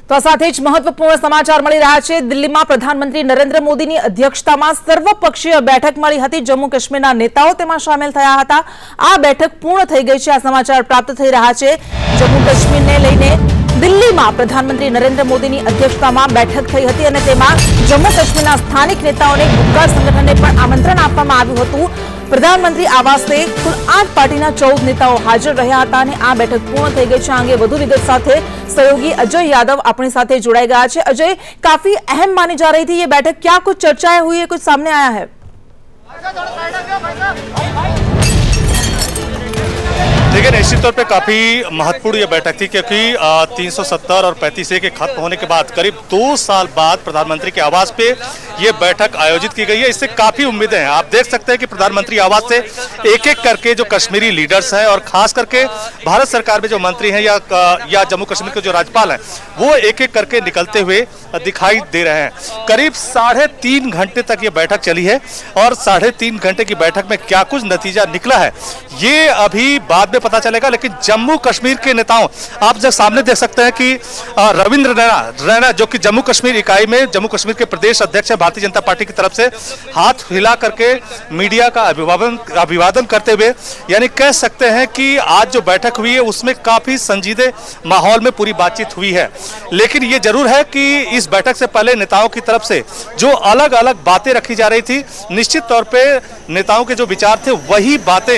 તો આ સાથે જ મહત્વપૂર્ણ સમાચાર મળી રહ્યા છે। દિલ્હીમાં પ્રધાનમંત્રી નરેન્દ્ર મોદીની અધ્યક્ષતામાં સર્વપક્ષીય બેઠક મળી હતી। જમ્મુ કાશ્મીરના નેતાઓ તેમાં સામેલ થયા હતા। આ બેઠક પૂર્ણ થઈ ગઈ છે। આ સમાચાર પ્રાપ્ત થઈ રહ્યા છે। જમ્મુ કાશ્મીરને લઈને દિલ્હીમાં પ્રધાનમંત્રી નરેન્દ્ર મોદીની અધ્યક્ષતામાં બેઠક થઈ હતી અને તેમાં જમ્મુ કાશ્મીરના સ્થાનિક નેતાઓને ગુપ્તા સંગઠનને પણ આમંત્રણ આપવામાં આવ્યું હતું। प्रधानमंत्री आवास से कुल 8 पार्टी 14 नेताओं हाजर रहा था। आ बैठक पूर्ण थई गई है। अंगे વધુ विगत साथे सहयोगी अजय यादव अपनी साथे जोड़ाई गया है। अजय, काफी अहम मानी जा रही थी ये बैठक, क्या कुछ चर्चाएं हुई है, कुछ सामने आया है? देखिए, निश्चित तौर पे काफी महत्वपूर्ण ये बैठक थी क्योंकि 370 और 35A के खत्म होने के बाद करीब 2 साल बाद प्रधानमंत्री के आवास पे ये बैठक आयोजित की गई है। इससे काफी उम्मीदें हैं। आप देख सकते हैं कि प्रधानमंत्री आवास से एक एक करके जो कश्मीरी लीडर्स हैं और खास करके भारत सरकार में जो मंत्री हैं या जम्मू कश्मीर के जो राज्यपाल हैं वो एक एक करके निकलते हुए दिखाई दे रहे हैं। करीब 3.5 घंटे तक ये बैठक चली है और 3.5 घंटे की बैठक में क्या कुछ नतीजा निकला है ये अभी बाद में पता चलेगा। लेकिन जम्मू कश्मीर के नेताओं, आप जब सामने देख सकते हैं कि रविंद्र रैना जो कि जम्मू कश्मीर इकाई में जम्मू कश्मीर के प्रदेश अध्यक्ष है भारतीय जनता पार्टी की तरफ से, हाथ हिला करके मीडिया का अभिवादन करते हुए, यानी कह सकते हैं कि आज जो बैठक हुई है उसमें काफी संजीदे माहौल में पूरी बातचीत हुई है। लेकिन ये जरूर है कि इस बैठक से पहले नेताओं की तरफ से जो अलग अलग बातें रखी जा रही थी, निश्चित तौर पे नेताओं के जो विचार थे वही बातें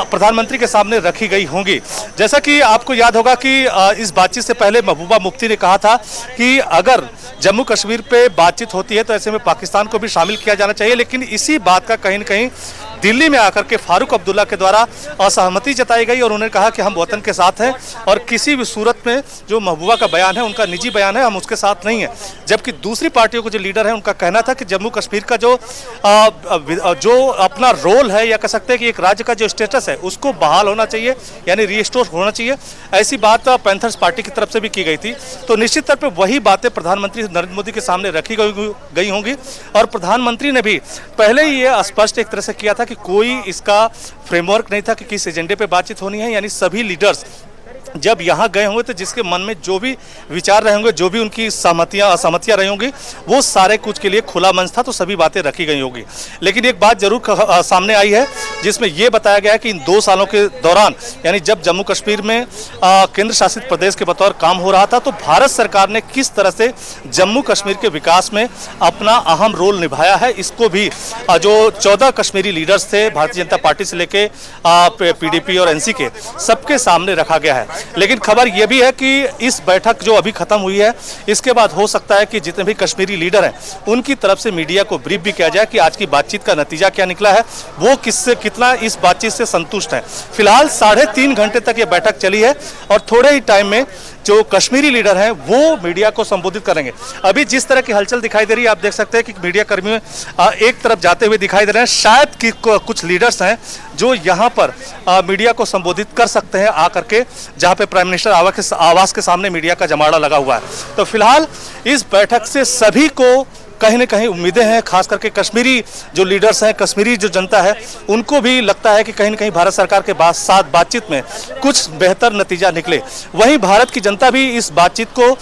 प्रधानमंत्री के सामने रखी गई होंगी। जैसा कि आपको याद होगा कि इस बातचीत से पहले महबूबा मुफ्ती ने कहा था कि अगर जम्मू कश्मीर पे बातचीत होती है तो ऐसे में पाकिस्तान को भी शामिल किया जाना चाहिए। लेकिन इसी बात का कहीं न कहीं दिल्ली में आकर के फारूक अब्दुल्ला के द्वारा असहमति जताई गई और उन्होंने कहा कि हम वतन के साथ हैं और किसी भी सूरत में जो महबूबा का बयान है, उनका निजी बयान है, हम उसके साथ नहीं है। जबकि दूसरी पार्टियों के जो लीडर हैं उनका कहना था कि जम्मू कश्मीर का जो अपना रोल है या कह सकते हैं कि एक राज्य का जो स्टेटस है उसको बहाल होना चाहिए, यानी रीस्टोर होना चाहिए। ऐसी बात पैंथर्स पार्टी की तरफ से भी की गई थी। तो निश्चित तौर पर वही बातें प्रधानमंत्री नरेंद्र मोदी के सामने रखी गई होंगी और प्रधानमंत्री ने भी पहले ही ये स्पष्ट एक तरह से किया था कि कोई इसका फ्रेमवर्क नहीं था कि किस एजेंडे पे बातचीत होनी है। यानी सभी लीडर्स जब यहाँ गए होंगे तो जिसके मन में जो भी विचार रहे होंगे, जो भी उनकी सहमतियां असहमतियां रही होंगी, वो सारे कुछ के लिए खुला मंच था, तो सभी बातें रखी गई होगी। लेकिन एक बात जरूर सामने आई है जिसमें यह बताया गया है कि इन 2 सालों के दौरान, यानी जब जम्मू कश्मीर में केंद्र शासित प्रदेश के बतौर काम हो रहा था, तो भारत सरकार ने किस तरह से जम्मू कश्मीर के विकास में अपना अहम रोल निभाया है, इसको भी जो 14 कश्मीरी लीडर्स थे भारतीय जनता पार्टी से लेके PDP और NC के, सबके सामने रखा गया है। लेकिन खबर यह भी है कि इस बैठक जो अभी खत्म हुई है इसके बाद हो सकता है कि जितने भी कश्मीरी लीडर हैं उनकी तरफ से मीडिया को ब्रीफ भी किया जाए कि आज की बातचीत का नतीजा क्या निकला है, वो कितना इस बातचीत से संतुष्ट हैं। फिलहाल 3.5 घंटे तक ये बैठक चली है और थोड़े ही टाइम में जो कश्मीरी लीडर हैं वो मीडिया को संबोधित करेंगे। अभी जिस तरह की हलचल दिखाई दे रही है, आप देख सकते हैं कि मीडिया कर्मी एक तरफ जाते हुए दिखाई दे रहे हैं। शायद कि कुछ लीडर्स हैं जो यहाँ पर मीडिया को संबोधित कर सकते हैं आकर के, जहाँ पे प्राइम मिनिस्टर आवास के सामने मीडिया का जमावड़ा लगा हुआ है। तो फिलहाल इस बैठक से सभी को कहीं न कहीं उम्मीदें हैं, खास करके कश्मीरी जो लीडर्स हैं, कश्मीरी जो जनता है, उनको भी लगता है कि कहीं न कहीं भारत सरकार के साथ बातचीत में कुछ बेहतर नतीजा निकले। वहीं भारत की जनता भी इस बातचीत को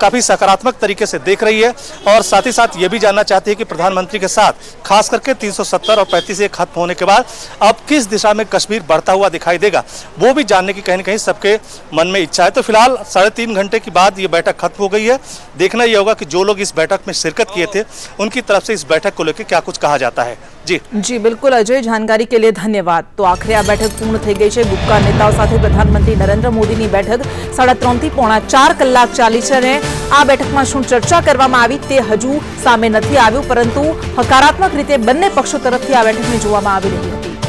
काफ़ी सकारात्मक तरीके से देख रही है और साथ ही साथ ये भी जानना चाहती है कि प्रधानमंत्री के साथ खास करके 370 और 35 खत्म होने के बाद अब किस दिशा में कश्मीर बढ़ता हुआ दिखाई देगा, वो भी जानने की कहीं न कहीं सबके मन में इच्छा है। तो फिलहाल 3.5 घंटे के बाद ये बैठक खत्म हो गई है। देखना ये होगा कि जो लोग इस बैठक में शिरकत थे उनकी तरफ से इस बैठक को लेकर क्या कुछ कहा जाता है। जी बिल्कुल अजय, जानकारी के लिए धन्यवाद। तो आखिर आ बैठक पूर्ण થઈ ગઈ છે। ગુપ્તા નેતાઓ સાથે પ્રધાનમંત્રી નરેન્દ્ર મોદીની બેઠક 3.5 થી પોણા 4 કલાક ચાલી છે અને આ બેઠકમાં શું ચર્ચા કરવામાં આવી તે હજુ સામે નથી આવ્યું, પરંતુ હકારાત્મક રીતે બંને પક્ષો તરફથી આ બેઠકને જોવામાં આવી રહી હતી।